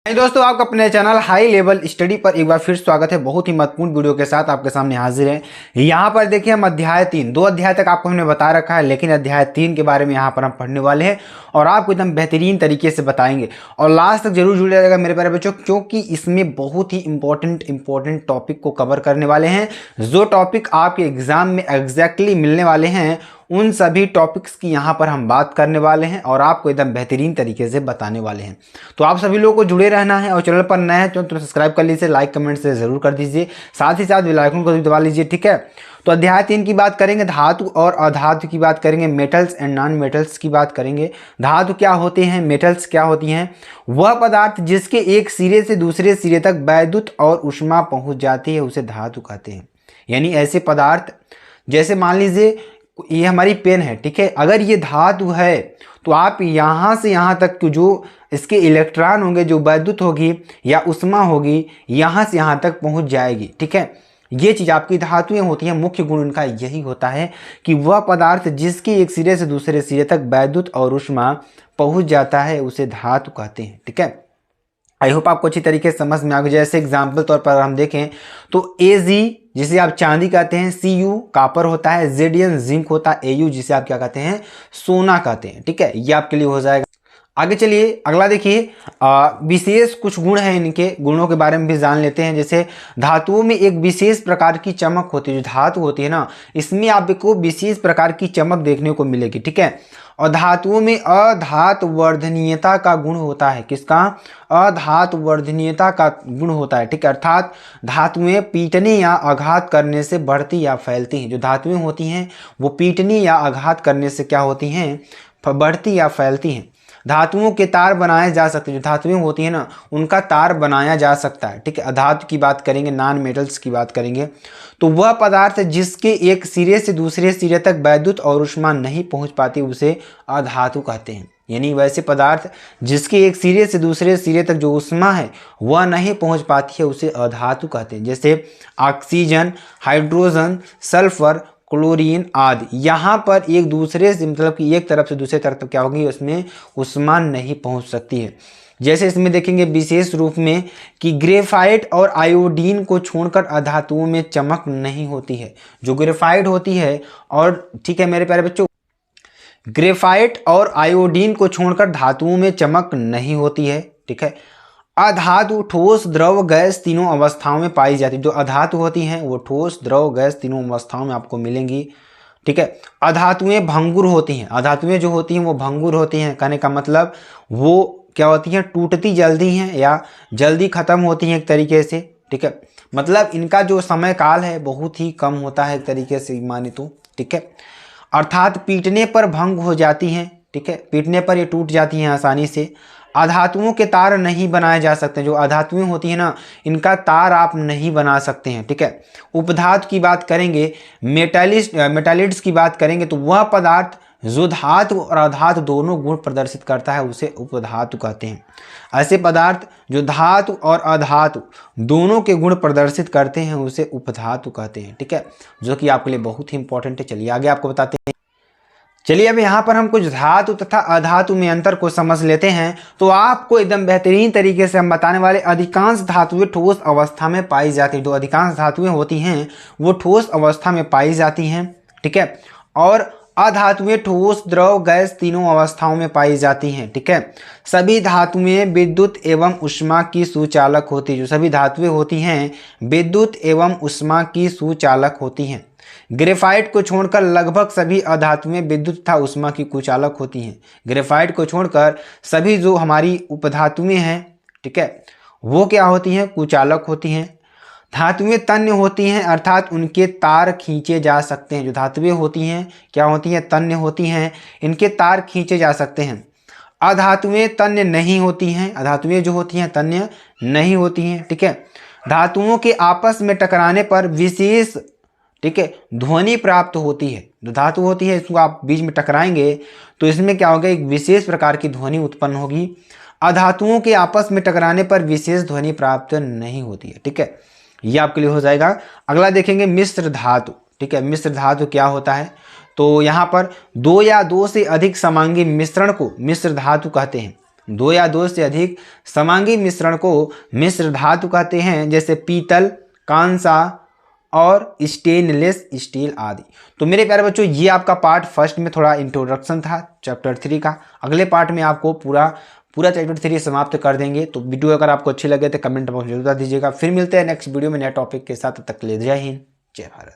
दोस्तों, आपका अपने चैनल हाई लेवल स्टडी पर एक बार फिर स्वागत है। बहुत ही महत्वपूर्ण वीडियो के साथ आपके सामने हाजिर है। यहाँ पर देखिए, हम अध्याय 3 दो अध्याय तक आपको हमने बता रखा है, लेकिन अध्याय 3 के बारे में यहाँ पर हम पढ़ने वाले हैं और आपको एकदम बेहतरीन तरीके से बताएंगे और लास्ट तक जरूर जुड़े रहेगा मेरे प्यारे बच्चों, क्योंकि इसमें बहुत ही इंपॉर्टेंट टॉपिक को कवर करने वाले हैं। जो टॉपिक आपके एग्जाम में एग्जैक्टली मिलने वाले हैं, उन सभी टॉपिक्स की यहाँ पर हम बात करने वाले हैं और आपको एकदम बेहतरीन तरीके से बताने वाले हैं। तो आप सभी लोगों को जुड़े रहना है और चैनल पर नए हैं तो सब्सक्राइब कर लीजिए, लाइक कमेंट से जरूर कर दीजिए, साथ ही साथ बेल आइकन को भी दबा लीजिए। ठीक है, तो अध्याय 3 की बात करेंगे, धातु और अधातु की बात करेंगे, मेटल्स एंड नॉन मेटल्स की बात करेंगे। धातु क्या होते हैं, मेटल्स क्या होती हैं? वह पदार्थ जिसके एक सिरे से दूसरे सिरे तक वैद्युत और ऊष्मा पहुंच जाती है उसे धातु कहते हैं। यानी ऐसे पदार्थ, जैसे मान लीजिए ये हमारी पेन है, ठीक है, अगर ये धातु है तो आप यहाँ से यहाँ तक तो जो इसके इलेक्ट्रॉन होंगे, जो वैद्युत होगी या ऊष्मा होगी, यहाँ से यहाँ तक पहुँच जाएगी। ठीक है, ये चीज़ आपकी धातुएं होती हैं। मुख्य गुण उनका यही होता है कि वह पदार्थ जिसके एक सिरे से दूसरे सिरे तक वैद्युत और ऊष्मा पहुँच जाता है उसे धातु कहते हैं। ठीक है, आई होप आपको अच्छी तरीके से समझ में आ गया। जैसे एग्जाम्पल तौर पर हम देखें तो Ag जिसे आप चांदी कहते हैं, Cu कापर होता है, Zn जिंक होता है, Au जिसे आप क्या कहते हैं, सोना कहते हैं। ठीक है, ये आपके लिए हो जाएगा। आगे चलिए, अगला देखिए, विशेष कुछ गुण हैं, इनके गुणों के बारे में भी जान लेते हैं। जैसे धातुओं में एक विशेष प्रकार की चमक होती है। जो धातु होती है ना, इसमें आपको विशेष प्रकार की चमक देखने को मिलेगी। ठीक है, और धातुओं में अधातु वर्धनीयता का गुण होता है। किसका? अधातु वर्धनीयता का गुण होता है। ठीक है, अर्थात धातुएं पीटने या आघात करने से बढ़ती या फैलती हैं। जो धातुएं होती हैं वो पीटने या आघात करने से क्या होती हैं, बढ़ती या फैलती हैं। धातुओं के तार बनाए जा सकते हैं। जो धातुएं होती हैं ना, उनका तार बनाया जा सकता है। ठीक है, अधातु की बात करेंगे, नॉन मेटल्स की बात करेंगे तो वह पदार्थ जिसके एक सिरे से दूसरे सिरे तक वैद्युत और ऊष्मा नहीं पहुंच पाती उसे अधातु कहते हैं। यानी वैसे पदार्थ जिसके एक सिरे से दूसरे सिरे तक जो ऊष्मा है वह नहीं पहुंच पाती है उसे अधातु कहते हैं। जैसे ऑक्सीजन, हाइड्रोजन, सल्फर, क्लोरीन आदि। यहाँ पर एक दूसरे से, मतलब कि एक तरफ से दूसरे तरफ क्या होगी, उसमें ऊष्मा नहीं पहुँच सकती है। जैसे इसमें देखेंगे विशेष रूप में कि ग्रेफाइट और आयोडीन को छोड़कर अधातुओं में चमक नहीं होती है। जो ग्रेफाइट होती है और, ठीक है मेरे प्यारे बच्चों, ग्रेफाइट और आयोडीन को छोड़कर धातुओं में चमक नहीं होती है। ठीक है, अधातु ठोस, द्रव, गैस तीनों अवस्थाओं में पाई जाती है। जो अधातु होती हैं वो ठोस, द्रव, गैस तीनों अवस्थाओं में आपको मिलेंगी। ठीक है, अधातुएं भंगुर होती हैं। अधातुएं जो होती हैं वो भंगुर होती हैं। कहने का मतलब वो क्या होती हैं, टूटती जल्दी हैं या जल्दी खत्म होती हैं एक तरीके से। ठीक है, मतलब इनका जो समय काल है बहुत ही कम होता है एक तरीके से माने तो। ठीक है, अर्थात पीटने पर भंग हो जाती हैं। ठीक है, पीटने पर ये टूट जाती हैं आसानी से। अधातुओं के तार नहीं बनाए जा सकते। जो अधातुएं होती हैं ना, इनका तार आप नहीं बना सकते हैं। ठीक है, उपधातु की बात करेंगे, मेटालिड्स की बात करेंगे तो वह पदार्थ जो धातु और अधातु दोनों गुण प्रदर्शित करता है उसे उपधातु कहते हैं। ऐसे पदार्थ जो धातु और अधातु दोनों के गुण प्रदर्शित करते हैं उसे उपधातु कहते हैं। ठीक है, जो कि आपके लिए बहुत ही इंपॉर्टेंट है। चलिए आगे आपको बताते हैं। चलिए अब यहाँ पर हम कुछ धातु तथा अधातु में अंतर को समझ लेते हैं। तो आपको एकदम बेहतरीन तरीके से हम बताने वाले, अधिकांश धातुएं ठोस अवस्था में पाई जाती हैं। जो अधिकांश धातुएं होती हैं वो ठोस अवस्था में पाई जाती हैं। ठीक है, और अधातुएं ठोस, द्रव, गैस तीनों अवस्थाओं में पाई जाती हैं। ठीक है, सभी धातुएं विद्युत एवं ऊष्मा की सुचालक होती है। जो सभी धातुएं होती हैं विद्युत एवं ऊष्मा की सुचालक होती हैं। ग्रेफाइट को छोड़कर लगभग सभी अधातुएं विद्युत तथा ऊष्मा की कुचालक होती हैं। ग्रेफाइट को छोड़कर सभी जो हमारी उपधातुएं हैं, ठीक है, वो क्या होती हैं, कुचालक होती हैं। धातुएं तन्य होती हैं, अर्थात उनके तार खींचे जा सकते हैं। जो धातुएं होती हैं क्या होती हैं, तन्य होती हैं, इनके तार खींचे जा सकते हैं। अधातुएं तन्य नहीं होती हैं। अधातुएं जो होती हैं तन्य नहीं होती हैं। ठीक है, धातुओं के आपस में टकराने पर विशेष, ठीक है, ध्वनि प्राप्त होती है। जो धातु होती है इसको आप बीच में टकराएंगे तो इसमें क्या होगा, एक विशेष प्रकार की ध्वनि उत्पन्न होगी। अधातुओं के आपस में टकराने पर विशेष ध्वनि प्राप्त नहीं होती है। ठीक है, ये आपके लिए हो जाएगा। अगला देखेंगे मिश्र धातु। ठीक है, मिश्र धातु क्या होता है, तो यहाँ पर दो या दो से अधिक समांगी मिश्रण को मिश्र धातु कहते हैं। दो या दो से अधिक समांगी मिश्रण को मिश्र धातु कहते हैं, जैसे पीतल, कांसा और स्टेनलेस स्टील आदि। तो मेरे प्यारे बच्चों, ये आपका पार्ट फर्स्ट में थोड़ा इंट्रोडक्शन था चैप्टर 3 का। अगले पार्ट में आपको पूरा चैप्टर 3 समाप्त कर देंगे। तो वीडियो अगर आपको अच्छी लगे तो कमेंट बॉक्स में जरूर बता दीजिएगा। फिर मिलते हैं नेक्स्ट वीडियो में नए टॉपिक के साथ। तब तक के लिए जय हिंद, जय भारत।